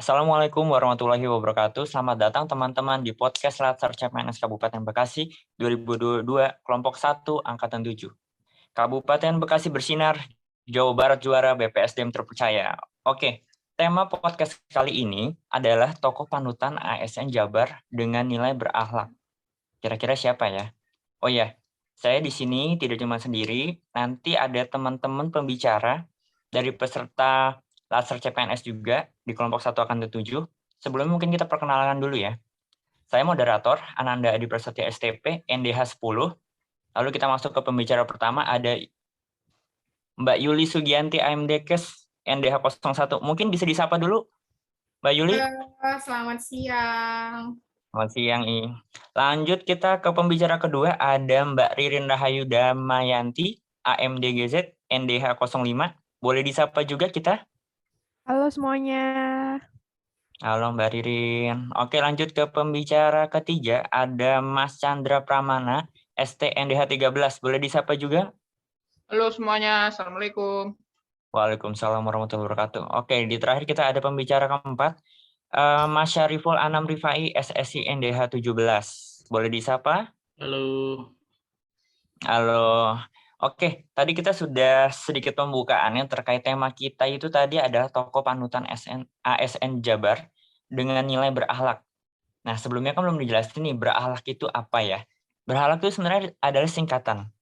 Assalamualaikum warahmatullahi wabarakatuh. Selamat datang teman-teman di podcast Latsar CPNS Kabupaten Bekasi 2022 kelompok 1 angkatan 7. Kabupaten Bekasi bersinar, Jawa Barat juara, BPSDM terpercaya. Oke, tema podcast kali ini adalah tokoh panutan ASN Jabar dengan nilai berakhlak. Kira-kira siapa ya? Oh ya, saya di sini tidak cuma sendiri, nanti ada teman-teman pembicara dari peserta Laser CPNS juga di kelompok 1 akan 7. Sebelumnya mungkin kita perkenalan dulu ya. Saya moderator Ananda Adi Prasetya STP NDH 10. Lalu kita masuk ke pembicara pertama, ada Mbak Yuli Sugianti AMDKes NDH 01. Mungkin bisa disapa dulu, Mbak Yuli. Halo, selamat siang. Selamat siang, I. Lanjut kita ke pembicara kedua, ada Mbak Ririn Rahayu Damayanti, AMDGZ, NDH 05. Boleh disapa juga kita? Halo semuanya. Halo Mbak Ririn. Oke, lanjut ke pembicara ketiga, ada Mas Chandra Pramana, ST NDH 13. Boleh disapa juga? Halo semuanya, Assalamualaikum. Waalaikumsalam warahmatullahi wabarakatuh. Oke, di terakhir kita ada pembicara keempat, Mas Syariful Anam Rifai, SSI NDH 17. Boleh disapa? Halo. Halo. Oke, tadi kita sudah sedikit pembukaannya terkait tema kita itu tadi adalah tokoh panutan ASN Jabar dengan nilai berakhlak. Nah, sebelumnya kan belum dijelasin nih, berakhlak itu apa ya? Berakhlak itu sebenarnya adalah singkatan.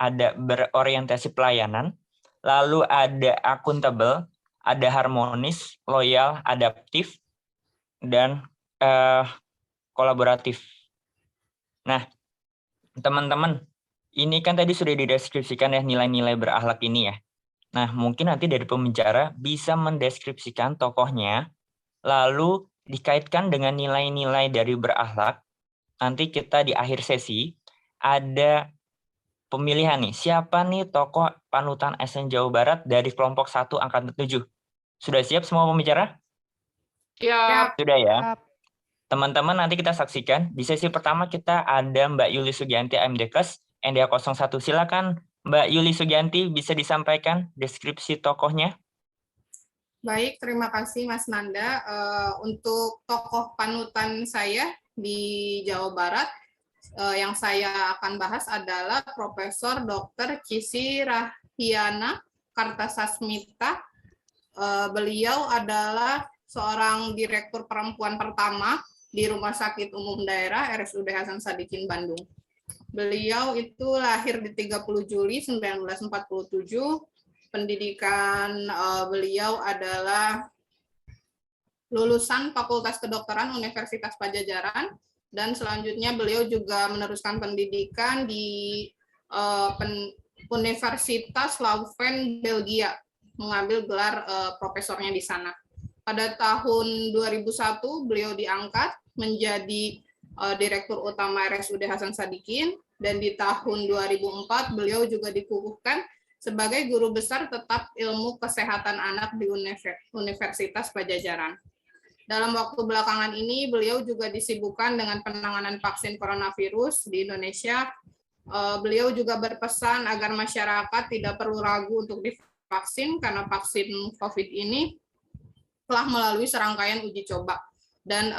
Ada berorientasi pelayanan, lalu ada akuntabel, ada harmonis, loyal, adaptif, dan kolaboratif. Nah, teman-teman, ini kan tadi sudah dideskripsikan ya nilai-nilai berakhlak ini ya. Nah, mungkin nanti dari pembicara bisa mendeskripsikan tokohnya, lalu dikaitkan dengan nilai-nilai dari berakhlak. Nanti kita di akhir sesi ada pemilihan nih, siapa nih tokoh panutan ASN Jawa Barat dari kelompok 1 angkatan 7. Sudah siap semua pembicara? Siap. Sudah ya. Teman-teman, nanti kita saksikan. Di sesi pertama kita ada Mbak Yuli Sugianti AMDKes NDH 01. Silakan Mbak Yuli Sugianti bisa disampaikan deskripsi tokohnya. Baik, terima kasih Mas Nanda. Untuk tokoh panutan saya di Jawa Barat, yang saya akan bahas adalah Profesor Dr. Cisi Rahiana Kartasasmita. Beliau adalah seorang direktur perempuan pertama di Rumah Sakit Umum Daerah RSUD Hasan Sadikin Bandung. Beliau itu lahir di 30 Juli 1947. Pendidikan beliau adalah lulusan Fakultas Kedokteran Universitas Padjadjaran, dan selanjutnya beliau juga meneruskan pendidikan di Universitas Leuven, Belgia, mengambil gelar profesornya di sana. Pada tahun 2001 beliau diangkat menjadi Direktur Utama RSUD Hasan Sadikin, dan di tahun 2004 beliau juga dikukuhkan sebagai Guru Besar Tetap Ilmu Kesehatan Anak di Universitas Padjadjaran. Dalam waktu belakangan ini, beliau juga disibukkan dengan penanganan vaksin coronavirus di Indonesia. Beliau juga berpesan agar masyarakat tidak perlu ragu untuk divaksin, karena vaksin COVID ini telah melalui serangkaian uji coba, dan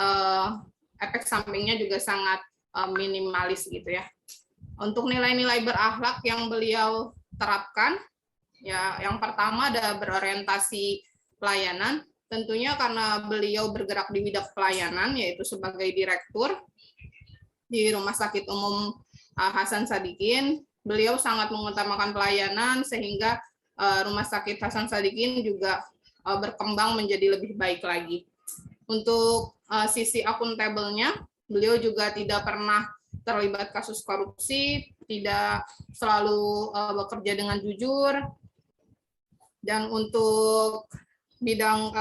efek sampingnya juga sangat minimalis gitu ya. Untuk nilai-nilai berakhlak yang beliau terapkan, ya yang pertama ada berorientasi pelayanan. Tentunya karena beliau bergerak di bidang pelayanan, yaitu sebagai direktur di Rumah Sakit Umum Hasan Sadikin, beliau sangat mengutamakan pelayanan sehingga Rumah Sakit Hasan Sadikin juga berkembang menjadi lebih baik lagi. Untuk sisi akuntabelnya, beliau juga tidak pernah terlibat kasus korupsi, tidak selalu bekerja dengan jujur, dan untuk bidang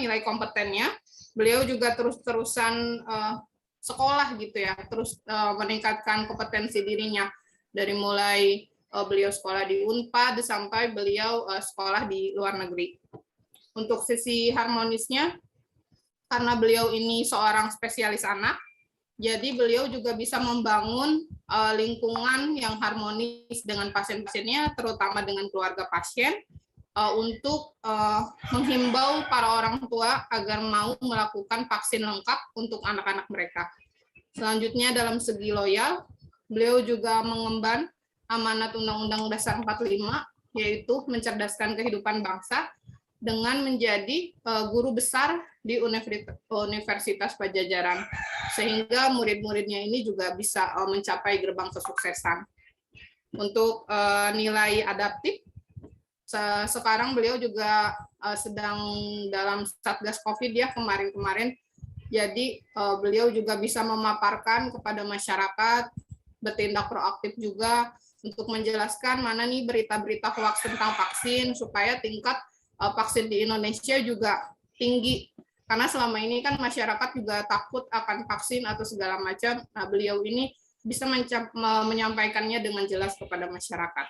nilai kompetennya, beliau juga terus-terusan sekolah gitu ya, terus meningkatkan kompetensi dirinya dari mulai beliau sekolah di Unpad sampai beliau sekolah di luar negeri. Untuk sisi harmonisnya, karena beliau ini seorang spesialis anak, jadi beliau juga bisa membangun lingkungan yang harmonis dengan pasien-pasiennya, terutama dengan keluarga pasien, untuk menghimbau para orang tua agar mau melakukan vaksin lengkap untuk anak-anak mereka. Selanjutnya dalam segi loyal, beliau juga mengemban amanat Undang-Undang Dasar 45, yaitu mencerdaskan kehidupan bangsa dengan menjadi guru besar di Universitas Pajajaran, sehingga murid-muridnya ini juga bisa mencapai gerbang kesuksesan. Untuk nilai adaptif, sekarang beliau juga sedang dalam Satgas COVID ya kemarin-kemarin. Jadi beliau juga bisa memaparkan kepada masyarakat, bertindak proaktif juga untuk menjelaskan mana nih berita-berita hoax tentang vaksin supaya tingkat vaksin di Indonesia juga tinggi. Karena selama ini kan masyarakat juga takut akan vaksin atau segala macam. Nah, beliau ini bisa menyampaikannya dengan jelas kepada masyarakat.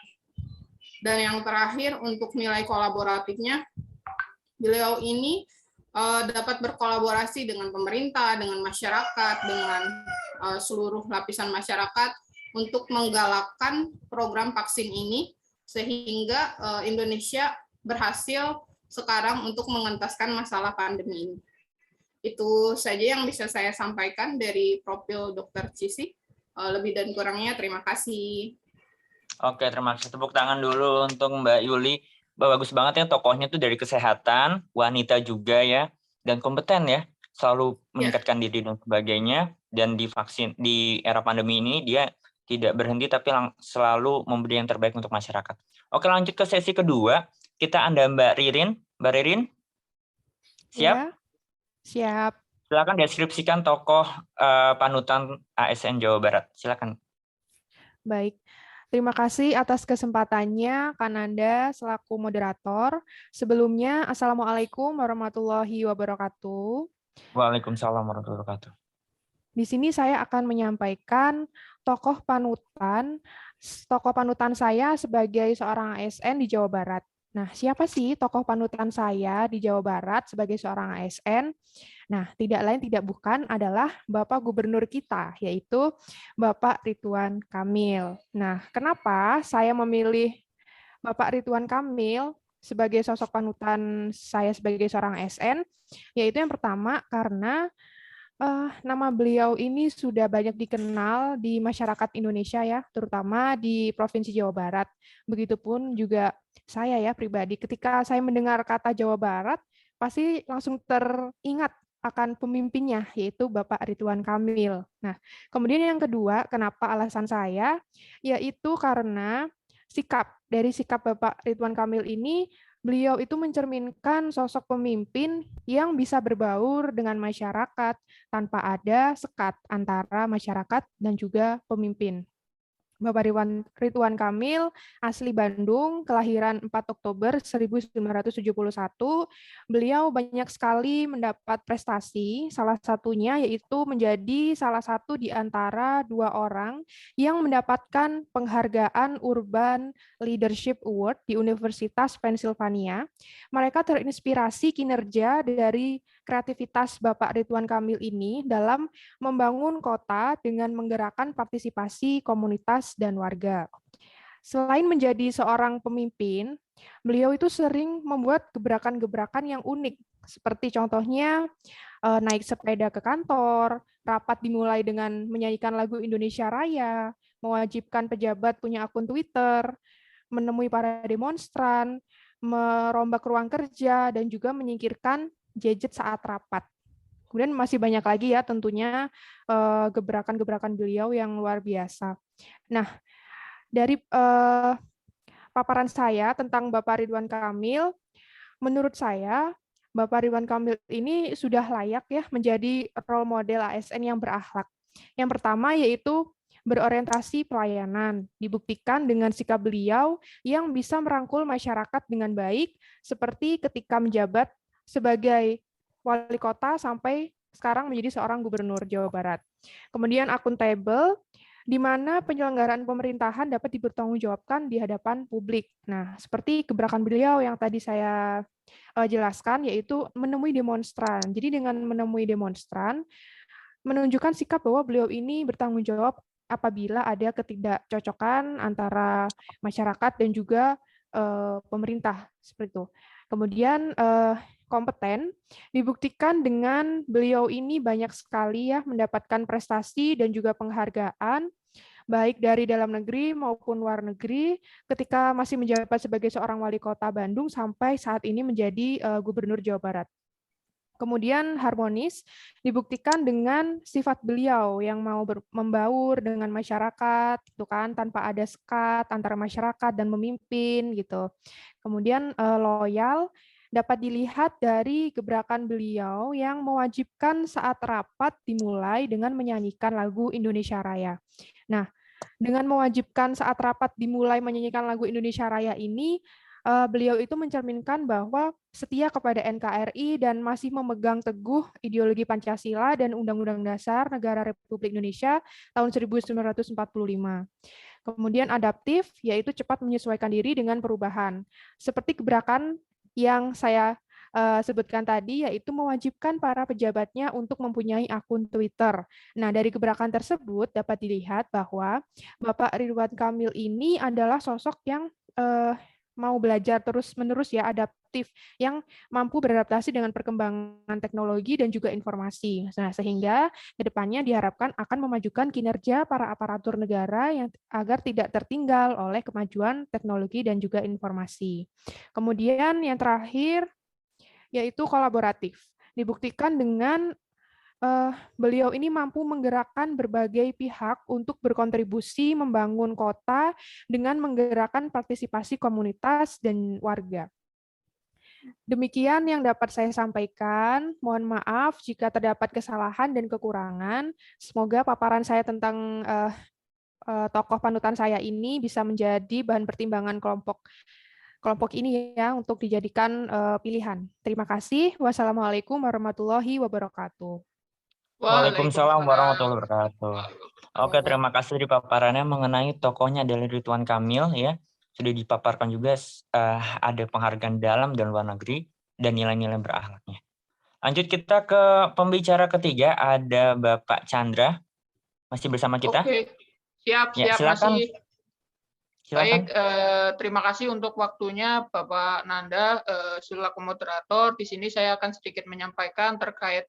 Dan yang terakhir untuk nilai kolaboratifnya, beliau ini dapat berkolaborasi dengan pemerintah, dengan masyarakat, dengan seluruh lapisan masyarakat untuk menggalakkan program vaksin ini sehingga Indonesia berhasil sekarang untuk mengentaskan masalah pandemi ini. Itu saja yang bisa saya sampaikan dari profil Dr. Cissy. Lebih dan kurangnya terima kasih. Oke, terima kasih. Tepuk tangan dulu untuk Mbak Yuli. Bagus banget ya tokohnya tuh dari kesehatan, wanita juga ya, dan kompeten ya, selalu meningkatkan diri dan sebagainya. Dan di vaksin di era pandemi ini dia tidak berhenti tapi selalu memberi yang terbaik untuk masyarakat. Oke, lanjut ke sesi kedua. Kita ada Mbak Ririn. Mbak Ririn, siap? Ya, siap. Silakan deskripsikan tokoh panutan ASN Jawa Barat. Silakan. Baik. Terima kasih atas kesempatannya, Kananda, selaku moderator. Sebelumnya, Assalamualaikum warahmatullahi wabarakatuh. Waalaikumsalam warahmatullahi wabarakatuh. Di sini saya akan menyampaikan tokoh panutan saya sebagai seorang ASN di Jawa Barat. Nah, siapa sih tokoh panutan saya di Jawa Barat sebagai seorang ASN? Nah, tidak lain tidak bukan adalah Bapak Gubernur kita, yaitu Bapak Ridwan Kamil. Nah, kenapa saya memilih Bapak Ridwan Kamil sebagai sosok panutan saya sebagai seorang ASN? Yaitu yang pertama, karena nama beliau ini sudah banyak dikenal di masyarakat Indonesia ya, terutama di Provinsi Jawa Barat. Begitupun juga saya ya pribadi, ketika saya mendengar kata Jawa Barat, pasti langsung teringat akan pemimpinnya, yaitu Bapak Ridwan Kamil. Nah, kemudian yang kedua, kenapa alasan saya, yaitu karena dari sikap Bapak Ridwan Kamil ini, beliau itu mencerminkan sosok pemimpin yang bisa berbaur dengan masyarakat tanpa ada sekat antara masyarakat dan juga pemimpin. Bapak Ridwan Kamil, asli Bandung, kelahiran 4 Oktober 1971. Beliau banyak sekali mendapat prestasi, salah satunya yaitu menjadi salah satu di antara 2 orang yang mendapatkan penghargaan Urban Leadership Award di Universitas Pennsylvania. Mereka terinspirasi kinerja dari kreativitas Bapak Ridwan Kamil ini dalam membangun kota dengan menggerakkan partisipasi komunitas dan warga. Selain menjadi seorang pemimpin, beliau itu sering membuat gebrakan-gebrakan yang unik, seperti contohnya naik sepeda ke kantor, rapat dimulai dengan menyanyikan lagu Indonesia Raya, mewajibkan pejabat punya akun Twitter, menemui para demonstran, merombak ruang kerja, dan juga menyingkirkan gadget saat rapat. Kemudian masih banyak lagi ya tentunya gebrakan-gebrakan beliau yang luar biasa. Nah, dari paparan saya tentang Bapak Ridwan Kamil, menurut saya Bapak Ridwan Kamil ini sudah layak ya menjadi role model ASN yang berakhlak. Yang pertama yaitu berorientasi pelayanan, dibuktikan dengan sikap beliau yang bisa merangkul masyarakat dengan baik, seperti ketika menjabat sebagai wali kota sampai sekarang menjadi seorang gubernur Jawa Barat. Kemudian akuntabel, di mana penyelenggaraan pemerintahan dapat dipertanggungjawabkan di hadapan publik. Nah, seperti gebrakan beliau yang tadi saya jelaskan, yaitu menemui demonstran. Jadi dengan menemui demonstran, menunjukkan sikap bahwa beliau ini bertanggung jawab apabila ada ketidakcocokan antara masyarakat dan juga pemerintah seperti itu. Kemudian kompeten dibuktikan dengan beliau ini banyak sekali ya mendapatkan prestasi dan juga penghargaan baik dari dalam negeri maupun luar negeri ketika masih menjabat sebagai seorang wali kota Bandung sampai saat ini menjadi Gubernur Jawa Barat. Kemudian harmonis dibuktikan dengan sifat beliau yang mau membaur dengan masyarakat, itu kan tanpa ada sekat antara masyarakat dan memimpin gitu. Kemudian loyal dapat dilihat dari gebrakan beliau yang mewajibkan saat rapat dimulai dengan menyanyikan lagu Indonesia Raya. Nah, dengan mewajibkan saat rapat dimulai menyanyikan lagu Indonesia Raya ini, beliau itu mencerminkan bahwa setia kepada NKRI dan masih memegang teguh ideologi Pancasila dan Undang-Undang Dasar Negara Republik Indonesia tahun 1945. Kemudian adaptif, yaitu cepat menyesuaikan diri dengan perubahan. Seperti gebrakan yang saya sebutkan tadi, yaitu mewajibkan para pejabatnya untuk mempunyai akun Twitter. Nah, dari gebrakan tersebut dapat dilihat bahwa Bapak Ridwan Kamil ini adalah sosok yang mau belajar terus-menerus ya, adaptif, yang mampu beradaptasi dengan perkembangan teknologi dan juga informasi. Nah, sehingga kedepannya diharapkan akan memajukan kinerja para aparatur negara yang agar tidak tertinggal oleh kemajuan teknologi dan juga informasi. Kemudian yang terakhir, yaitu kolaboratif. Dibuktikan dengan beliau ini mampu menggerakkan berbagai pihak untuk berkontribusi membangun kota dengan menggerakkan partisipasi komunitas dan warga. Demikian yang dapat saya sampaikan. Mohon maaf jika terdapat kesalahan dan kekurangan. Semoga paparan saya tentang tokoh panutan saya ini bisa menjadi bahan pertimbangan kelompok ini ya untuk dijadikan pilihan. Terima kasih. Wassalamualaikum warahmatullahi wabarakatuh. Waalaikumsalam warahmatullahi wabarakatuh. Oke, terima kasih dari paparannya mengenai tokohnya dari Ridwan Kamil ya. Sudah dipaparkan juga ada penghargaan dalam dan luar negeri dan nilai-nilai berakhlaknya. Lanjut kita ke pembicara ketiga, ada Bapak Chandra. Masih bersama kita? Oke, siap, Ya, silakan. masih. Baik, terima kasih untuk waktunya Bapak Nanda selaku moderator. Di sini saya akan sedikit menyampaikan terkait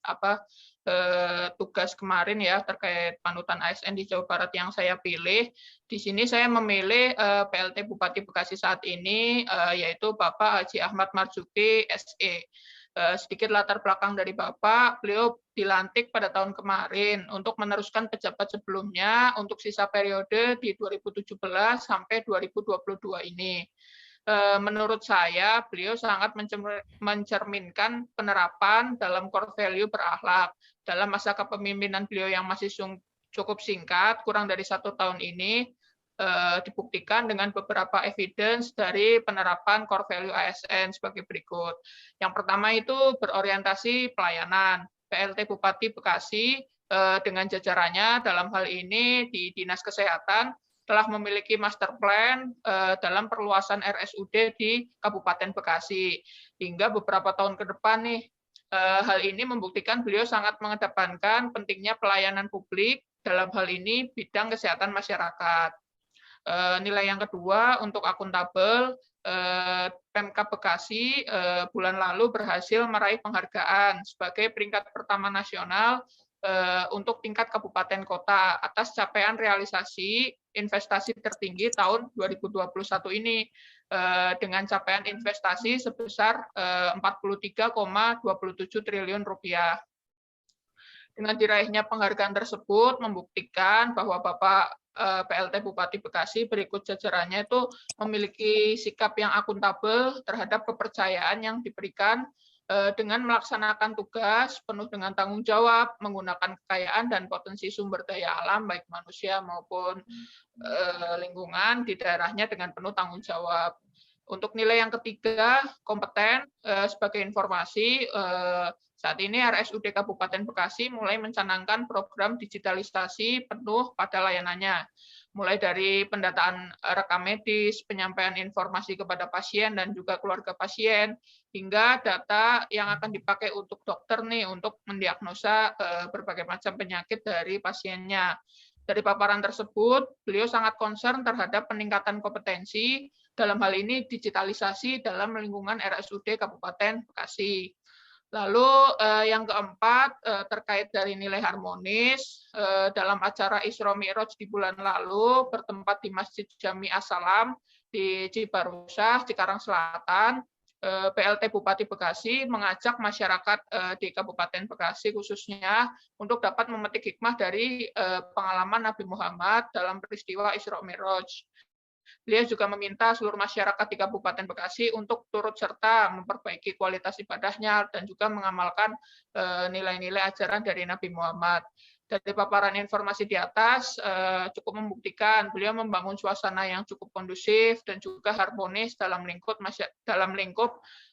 tugas kemarin ya terkait panutan ASN di Jawa Barat yang saya pilih. Di sini saya memilih PLT Bupati Bekasi saat ini yaitu Bapak Haji Ahmad Marzuki SE. Sedikit latar belakang dari Bapak, beliau dilantik pada tahun kemarin untuk meneruskan pejabat sebelumnya untuk sisa periode di 2017 sampai 2022 ini. Menurut saya, beliau sangat mencerminkan penerapan dalam core value berakhlak. Dalam masa kepemimpinan beliau yang masih cukup singkat, kurang dari 1 tahun ini, dibuktikan dengan beberapa evidence dari penerapan core value ASN sebagai berikut. Yang pertama itu berorientasi pelayanan. PLT Bupati Bekasi dengan jajarannya dalam hal ini di Dinas Kesehatan telah memiliki master plan dalam perluasan RSUD di Kabupaten Bekasi. Hingga beberapa tahun ke depan nih, hal ini membuktikan beliau sangat mengedepankan pentingnya pelayanan publik dalam hal ini bidang kesehatan masyarakat. Nilai yang kedua untuk akuntabel, Pemkab Bekasi bulan lalu berhasil meraih penghargaan sebagai peringkat pertama nasional untuk tingkat kabupaten kota atas capaian realisasi investasi tertinggi tahun 2021 ini dengan capaian investasi sebesar 43,27 triliun rupiah. Dengan diraihnya penghargaan tersebut membuktikan bahwa Bapak PLT Bupati Bekasi berikut jajarannya itu memiliki sikap yang akuntabel terhadap kepercayaan yang diberikan dengan melaksanakan tugas penuh dengan tanggung jawab, menggunakan kekayaan dan potensi sumber daya alam baik manusia maupun lingkungan di daerahnya dengan penuh tanggung jawab. Untuk nilai yang ketiga, kompeten, sebagai informasi, saat ini RSUD Kabupaten Bekasi mulai mencanangkan program digitalisasi penuh pada layanannya, mulai dari pendataan rekam medis, penyampaian informasi kepada pasien dan juga keluarga pasien, hingga data yang akan dipakai untuk dokter nih untuk mendiagnosa berbagai macam penyakit dari pasiennya. Dari paparan tersebut, beliau sangat concern terhadap peningkatan kompetensi, dalam hal ini digitalisasi dalam lingkungan RSUD Kabupaten Bekasi. Lalu yang keempat, terkait dari nilai harmonis, dalam acara Isra Mi'raj di bulan lalu, bertempat di Masjid Jami As-Salam di Cibarusah, Cikarang Selatan, PLT Bupati Bekasi mengajak masyarakat di Kabupaten Bekasi khususnya untuk dapat memetik hikmah dari pengalaman Nabi Muhammad dalam peristiwa Isra Mi'raj. Beliau juga meminta seluruh masyarakat di Kabupaten Bekasi untuk turut serta memperbaiki kualitas ibadahnya dan juga mengamalkan nilai-nilai ajaran dari Nabi Muhammad. Dari paparan informasi di atas cukup membuktikan beliau membangun suasana yang cukup kondusif dan juga harmonis dalam lingkup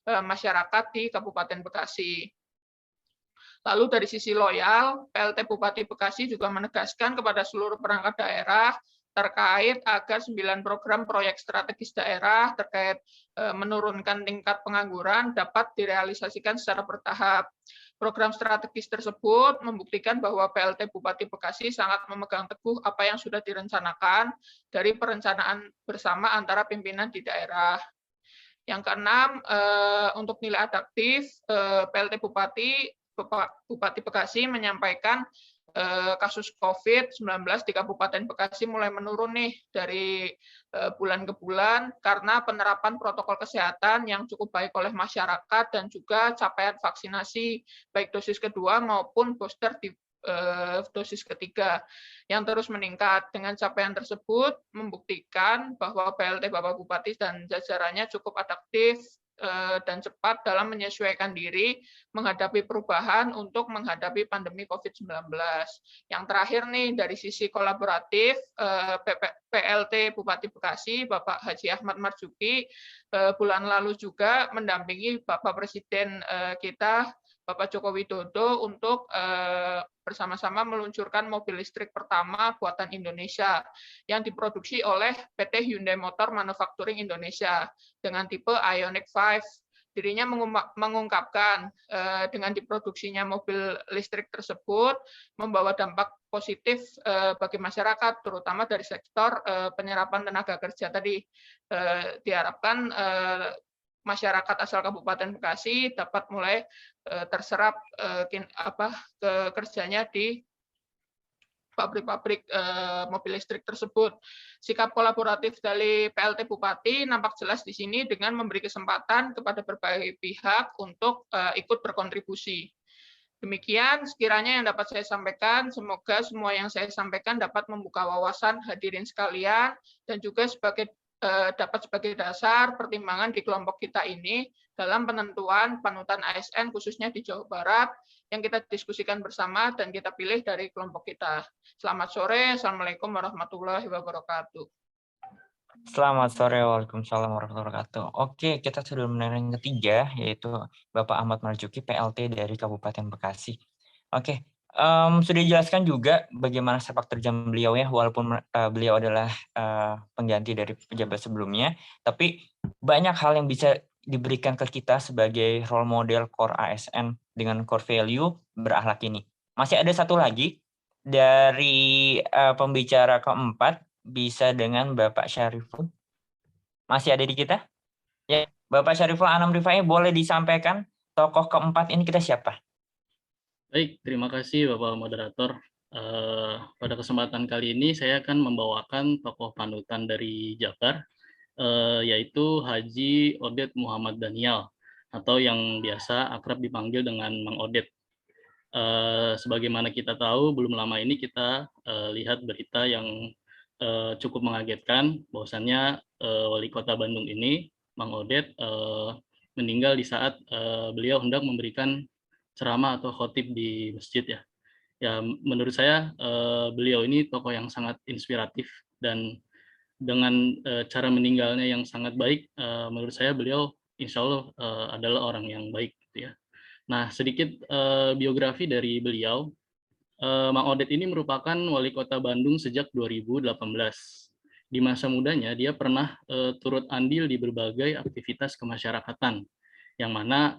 masyarakat di Kabupaten Bekasi. Lalu dari sisi loyal, PLT Bupati Bekasi juga menegaskan kepada seluruh perangkat daerah terkait agar 9 program proyek strategis daerah terkait menurunkan tingkat pengangguran dapat direalisasikan secara bertahap. Program strategis tersebut membuktikan bahwa PLT Bupati Bekasi sangat memegang teguh apa yang sudah direncanakan dari perencanaan bersama antara pimpinan di daerah. Yang keenam, untuk nilai adaptif, PLT Bupati Bekasi menyampaikan kasus COVID-19 di Kabupaten Bekasi mulai menurun nih dari bulan ke bulan karena penerapan protokol kesehatan yang cukup baik oleh masyarakat dan juga capaian vaksinasi baik dosis kedua maupun booster di dosis ketiga yang terus meningkat. Dengan capaian tersebut membuktikan bahwa PLT Bapak Bupati dan jajarannya cukup adaptif dan cepat dalam menyesuaikan diri menghadapi perubahan untuk menghadapi pandemi COVID-19. Yang terakhir nih, dari sisi kolaboratif, PLT Bupati Bekasi, Bapak Haji Ahmad Marzuki, bulan lalu juga mendampingi Bapak Presiden kita, Bapak Joko Widodo, untuk bersama-sama meluncurkan mobil listrik pertama buatan Indonesia yang diproduksi oleh PT Hyundai Motor Manufacturing Indonesia dengan tipe Ioniq 5. Dirinya mengungkapkan dengan diproduksinya mobil listrik tersebut membawa dampak positif bagi masyarakat, terutama dari sektor penyerapan tenaga kerja tadi. Diharapkan masyarakat asal Kabupaten Bekasi dapat mulai terserap kerjanya di pabrik-pabrik mobil listrik tersebut. Sikap kolaboratif dari PLT Bupati nampak jelas di sini dengan memberi kesempatan kepada berbagai pihak untuk ikut berkontribusi. Demikian sekiranya yang dapat saya sampaikan. Semoga semua yang saya sampaikan dapat membuka wawasan hadirin sekalian dan juga dapat sebagai dasar pertimbangan di kelompok kita ini dalam penentuan panutan ASN khususnya di Jawa Barat yang kita diskusikan bersama dan kita pilih dari kelompok kita. Selamat sore, Assalamualaikum warahmatullahi wabarakatuh. Selamat sore, Waalaikumsalam warahmatullahi wabarakatuh. Oke, kita sudah mendengar yang ketiga, yaitu Bapak Ahmad Marzuki, PLT dari Kabupaten Bekasi. Oke. Sudah dijelaskan juga bagaimana sepak terjang beliau ya, walaupun beliau adalah pengganti dari pejabat sebelumnya, tapi banyak hal yang bisa diberikan ke kita sebagai role model core ASN dengan core value berakhlak ini. Masih ada satu lagi dari pembicara keempat, bisa dengan Bapak Syariful. Masih ada di kita? Ya, Bapak Syariful Anam Rifai, boleh disampaikan tokoh keempat ini kita siapa? Baik, terima kasih Bapak Moderator. Pada kesempatan kali ini saya akan membawakan tokoh panutan dari Jabar, yaitu Haji Odet Muhammad Daniel, atau yang biasa akrab dipanggil dengan Mang Odet. Sebagaimana kita tahu, belum lama ini kita lihat berita yang cukup mengagetkan, bahwasannya Wali Kota Bandung ini, Mang Odet, meninggal di saat beliau hendak memberikan ceramah atau khotib di masjid ya. Ya, menurut saya beliau ini tokoh yang sangat inspiratif dan dengan cara meninggalnya yang sangat baik, menurut saya beliau insya Allah adalah orang yang baik gitu ya. Nah, sedikit biografi dari beliau. Mang Odet ini merupakan wali kota Bandung sejak 2018. Di masa mudanya dia pernah turut andil di berbagai aktivitas kemasyarakatan, yang mana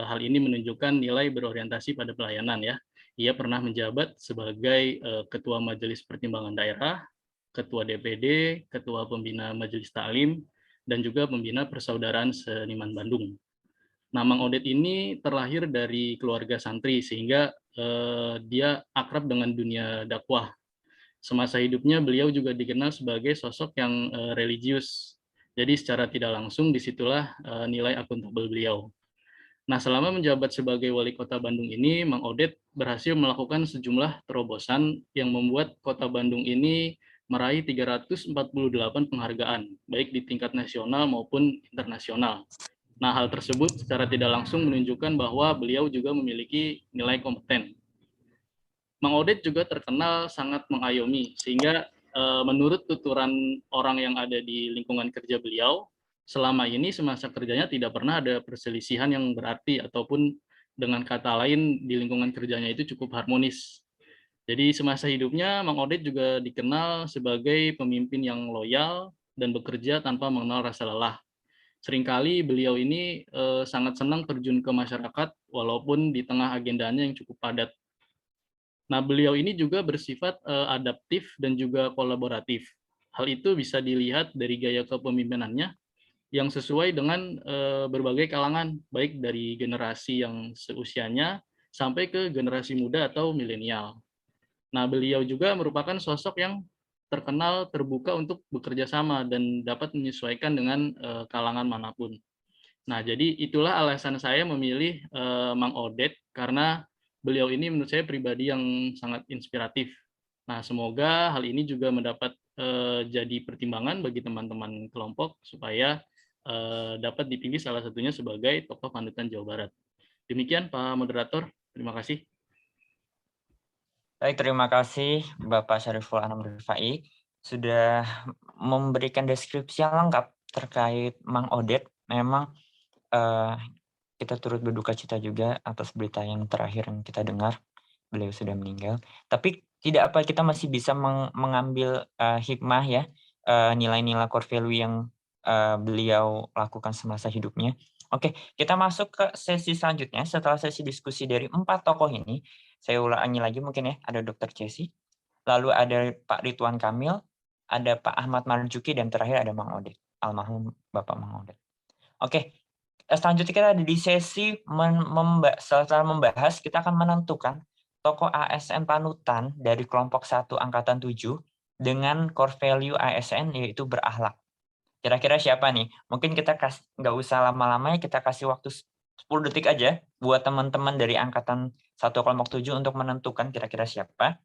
hal ini menunjukkan nilai berorientasi pada pelayanan ya, Ia pernah menjabat sebagai Ketua Majelis Pertimbangan Daerah, Ketua DPD, Ketua Pembina Majelis Ta'lim, dan juga Pembina Persaudaraan Seniman Bandung. Nah, Mang Odet ini terlahir dari keluarga santri, sehingga dia akrab dengan dunia dakwah. Semasa hidupnya, beliau juga dikenal sebagai sosok yang religius. Jadi secara tidak langsung, disitulah nilai akuntabel beliau. Nah, selama menjabat sebagai wali kota Bandung ini, Mang Odet berhasil melakukan sejumlah terobosan yang membuat kota Bandung ini meraih 348 penghargaan, baik di tingkat nasional maupun internasional. Nah, hal tersebut secara tidak langsung menunjukkan bahwa beliau juga memiliki nilai kompeten. Mang Odet juga terkenal sangat mengayomi, sehingga menurut tuturan orang yang ada di lingkungan kerja beliau, selama ini semasa kerjanya tidak pernah ada perselisihan yang berarti, ataupun dengan kata lain di lingkungan kerjanya itu cukup harmonis. Jadi semasa hidupnya Mang Odet juga dikenal sebagai pemimpin yang loyal dan bekerja tanpa mengenal rasa lelah. Seringkali beliau ini sangat senang terjun ke masyarakat walaupun di tengah agendanya yang cukup padat. Nah, beliau ini juga bersifat adaptif dan juga kolaboratif. Hal itu bisa dilihat dari gaya kepemimpinannya yang sesuai dengan berbagai kalangan, baik dari generasi yang seusianya sampai ke generasi muda atau milenial. Nah, beliau juga merupakan sosok yang terkenal terbuka untuk bekerja sama dan dapat menyesuaikan dengan kalangan manapun. Nah, jadi itulah alasan saya memilih Mang Odet, karena beliau ini menurut saya pribadi yang sangat inspiratif. Nah, semoga hal ini juga mendapat jadi pertimbangan bagi teman-teman kelompok supaya dapat dipilih salah satunya sebagai tokoh panutan Jawa Barat. Demikian Pak Moderator, terima kasih. Baik, terima kasih Bapak Syariful Anam Rifai sudah memberikan deskripsi yang lengkap terkait Mang Odet. Memang kita turut berduka cita juga atas berita yang terakhir yang kita dengar, beliau sudah meninggal. Tapi tidak apa, kita masih bisa mengambil hikmah ya, nilai-nilai core value yang beliau lakukan semasa hidupnya. Oke, kita masuk ke sesi selanjutnya. Setelah sesi diskusi dari 4 tokoh ini, saya ulangi lagi mungkin ya, ada Dr. Cesi, lalu ada Pak Ridwan Kamil, ada Pak Ahmad Marzuki, dan terakhir ada Mang Odet, almarhum Bapak Mang Odet. Oke, selanjutnya kita ada di sesi setelah membahas, kita akan menentukan tokoh ASN panutan dari kelompok 1 Angkatan 7 dengan core value ASN yaitu berakhlak. Kira-kira siapa nih? Mungkin kita nggak usah lama-lama ya, kita kasih waktu 10 detik aja buat teman-teman dari Angkatan 1 kelompok 7 untuk menentukan kira-kira siapa.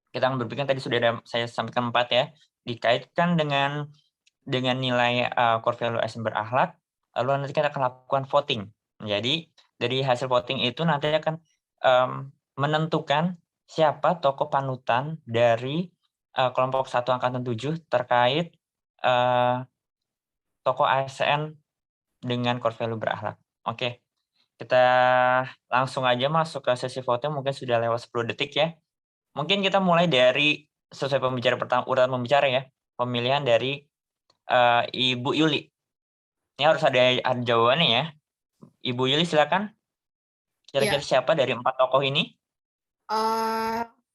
Kita akan berpikir, tadi sudah ada saya sampaikan 4 ya, dikaitkan dengan nilai core value ASN berakhlak. Lalu nanti kita akan lakukan voting. Jadi dari hasil voting itu nanti akan menentukan siapa tokoh panutan dari kelompok 1 Angkatan 7 terkait tokoh ASN dengan core value berakhlak. Oke, kita langsung aja masuk ke sesi voting, mungkin sudah lewat 10 detik ya. Mungkin kita mulai dari sesuai pembicara pertama, urutan pembicara ya, pemilihan dari Ibu Yuli. Ini harus ada jawabannya ya. Ibu Yuli silakan. Kira-kira siapa dari 4 tokoh ini?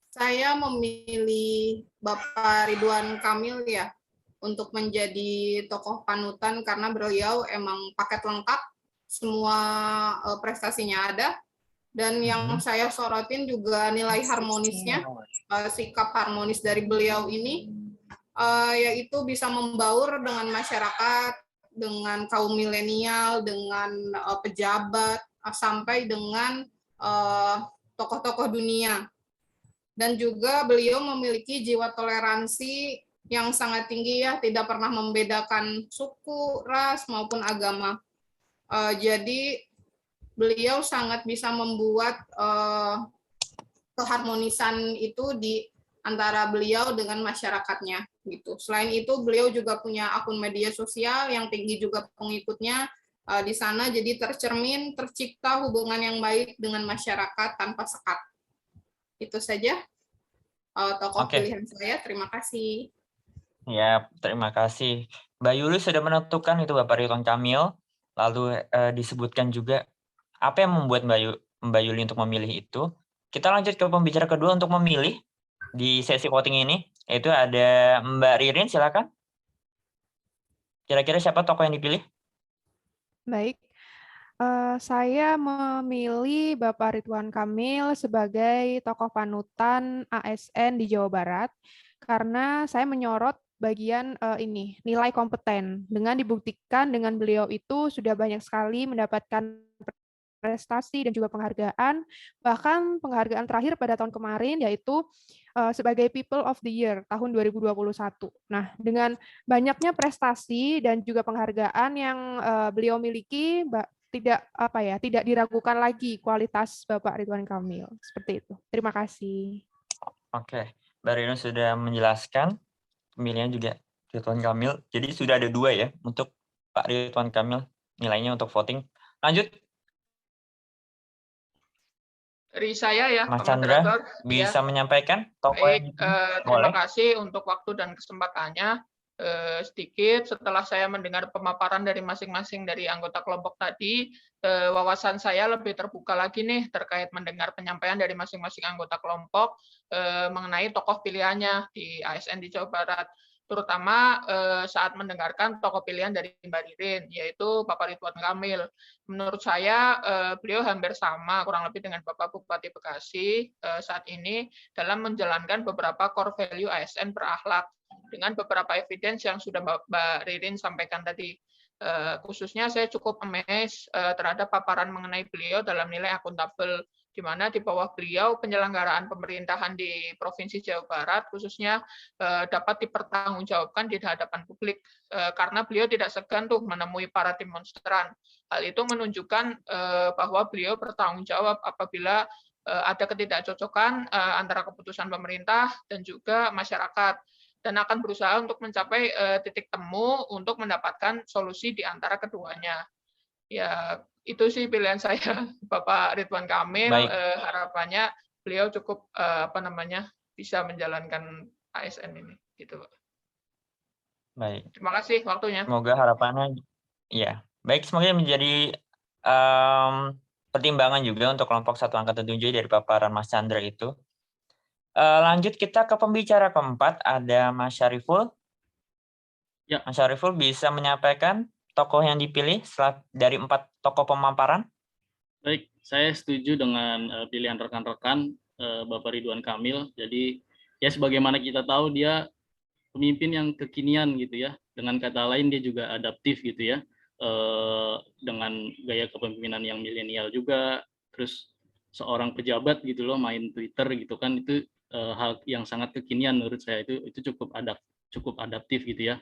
Saya memilih Bapak Ridwan Kamil ya untuk menjadi tokoh panutan karena beliau emang paket lengkap, semua prestasinya ada, dan yang saya sorotin juga nilai harmonisnya, sikap harmonis dari beliau ini, yaitu bisa membaur dengan masyarakat, dengan kaum milenial, dengan pejabat, sampai dengan tokoh-tokoh dunia. Dan juga beliau memiliki jiwa toleransi yang sangat tinggi ya, tidak pernah membedakan suku, ras, maupun agama. Jadi beliau sangat bisa membuat keharmonisan itu di antara beliau dengan masyarakatnya gitu. Selain itu beliau juga punya akun media sosial yang tinggi juga pengikutnya di sana, jadi tercipta hubungan yang baik dengan masyarakat tanpa sekat. Itu saja tokoh pilihan saya. Terima kasih. Ya, terima kasih. Mbak Yuli sudah menentukan itu Bapak Ridwan Kamil, lalu disebutkan juga apa yang membuat Mbak Yuli untuk memilih itu. Kita lanjut ke pembicara kedua untuk memilih di sesi voting ini, yaitu ada Mbak Ririn, silakan. Kira-kira siapa tokoh yang dipilih? Baik, saya memilih Bapak Ridwan Kamil sebagai tokoh panutan ASN di Jawa Barat karena saya menyorot bagian ini nilai kompeten. Dengan dibuktikan dengan beliau itu sudah banyak sekali mendapatkan prestasi dan juga penghargaan, bahkan penghargaan terakhir pada tahun kemarin yaitu sebagai People of the Year tahun 2021. Nah, dengan banyaknya prestasi dan juga penghargaan yang beliau miliki, tidak diragukan lagi kualitas Bapak Ridwan Kamil. Seperti itu. Terima kasih. Oke, Mbak Rino sudah menjelaskan pemilihan juga Ridwan Kamil. Jadi sudah ada 2 ya untuk Pak Ridwan Kamil nilainya untuk voting. Lanjut. Dari saya ya, Mas Pak Chandra Moderator. bisa menyampaikan tokoh Baik, yang terima kasih untuk waktu dan kesempatannya. Sedikit setelah saya mendengar pemaparan dari masing-masing dari anggota kelompok tadi, wawasan saya lebih terbuka lagi nih terkait mendengar penyampaian dari masing-masing anggota kelompok mengenai tokoh pilihannya di ASN di Jawa Barat, terutama saat mendengarkan tokoh pilihan dari Mbak Ririn, yaitu Bapak Ridwan Kamil. Menurut saya beliau hampir sama kurang lebih dengan Bapak Bupati Bekasi saat ini dalam menjalankan beberapa core value ASN berakhlak dengan beberapa evidence yang sudah Mbak Ririn sampaikan tadi. Khususnya saya cukup amazed terhadap paparan mengenai beliau dalam nilai akuntabel, di mana di bawah beliau penyelenggaraan pemerintahan di Provinsi Jawa Barat khususnya dapat dipertanggungjawabkan di hadapan publik karena beliau tidak segan tuh menemui para demonstran. Hal itu menunjukkan bahwa beliau bertanggung jawab apabila ada ketidakcocokan antara keputusan pemerintah dan juga masyarakat, dan akan berusaha untuk mencapai titik temu untuk mendapatkan solusi di antara keduanya. Ya, itu sih pilihan saya, Bapak Ridwan Kamil. Harapannya beliau cukup bisa menjalankan ASN ini, gitu. Baik. Terima kasih waktunya. Semoga harapannya, ya, baik, semoga menjadi pertimbangan juga untuk kelompok 1 angkatan 7 dari paparan Mas Chandra itu. Lanjut kita ke pembicara keempat, ada Mas Syariful. Ya. Mas Syariful bisa menyampaikan tokoh yang dipilih dari 4 tokoh pemaparan? Baik, saya setuju dengan pilihan rekan-rekan Bapak Ridwan Kamil. Jadi ya sebagaimana kita tahu dia pemimpin yang kekinian gitu ya. Dengan kata lain dia juga adaptif gitu ya. Dengan gaya kepemimpinan yang milenial juga. Terus seorang pejabat gitu loh main Twitter gitu kan, itu hal yang sangat kekinian menurut saya, itu cukup adaptif gitu ya.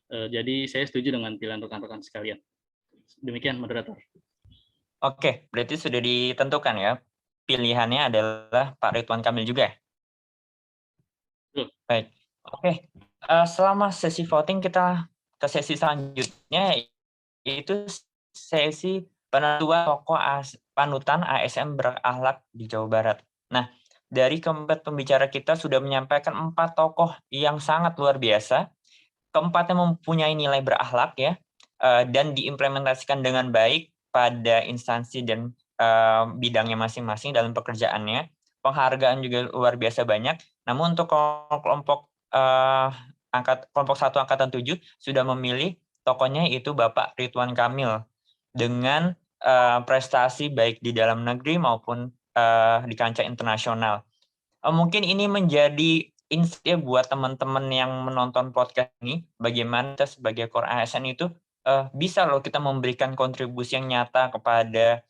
Jadi saya setuju dengan pilihan rekan-rekan sekalian. Demikian moderator. Oke, berarti sudah ditentukan ya. Pilihannya adalah Pak Ridwan Kamil juga. Baik. Oke. Selama sesi voting kita ke sesi selanjutnya, yaitu sesi penentuan tokoh panutan ASN berakhlak di Jawa Barat. Nah, dari keempat pembicara kita sudah menyampaikan 4 tokoh yang sangat luar biasa. Keempatnya mempunyai nilai berakhlak ya, dan diimplementasikan dengan baik pada instansi dan bidangnya masing-masing dalam pekerjaannya. Penghargaan juga luar biasa banyak. Namun untuk kelompok 1 angkatan 7 sudah memilih tokohnya itu Bapak Ridwan Kamil dengan prestasi baik di dalam negeri maupun di kancah internasional. Mungkin ini menjadi insight buat teman-teman yang menonton podcast ini, bagaimana kita sebagai core ASN itu bisa loh kita memberikan kontribusi yang nyata kepada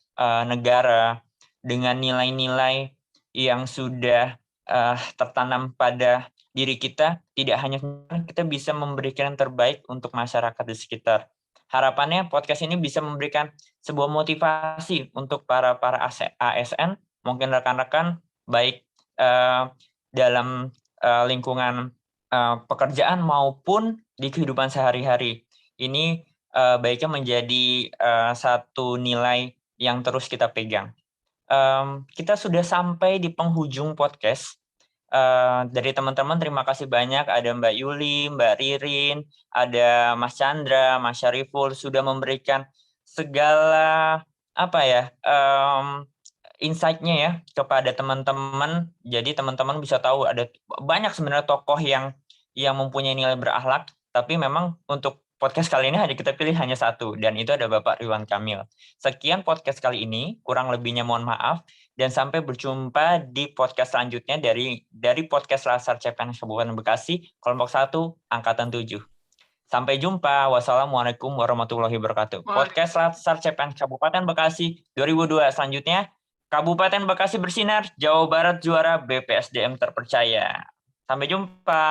negara dengan nilai-nilai yang sudah tertanam pada diri kita. Tidak hanya kita bisa memberikan yang terbaik untuk masyarakat di sekitar. Harapannya podcast ini bisa memberikan sebuah motivasi untuk para ASN, mungkin rekan-rekan baik dalam lingkungan pekerjaan maupun di kehidupan sehari-hari. Ini baiknya menjadi satu nilai yang terus kita pegang. Kita sudah sampai di penghujung podcast. Dari teman-teman terima kasih banyak, ada Mbak Yuli, Mbak Ririn, ada Mas Chandra, Mas Syariful sudah memberikan segala insight-nya ya kepada teman-teman. Jadi teman-teman bisa tahu ada banyak sebenarnya tokoh yang mempunyai nilai berakhlak, tapi memang untuk podcast kali ini kita pilih hanya satu, dan itu ada Bapak Ridwan Kamil. Sekian podcast kali ini, kurang lebihnya mohon maaf, dan sampai berjumpa di podcast selanjutnya dari podcast Latsar CPNS Kabupaten Bekasi, kelompok 1, angkatan 7. Sampai jumpa. Wassalamualaikum warahmatullahi wabarakatuh. Podcast Latsar CPNS Kabupaten Bekasi 2002 selanjutnya, Kabupaten Bekasi bersinar, Jawa Barat juara, BPSDM terpercaya. Sampai jumpa.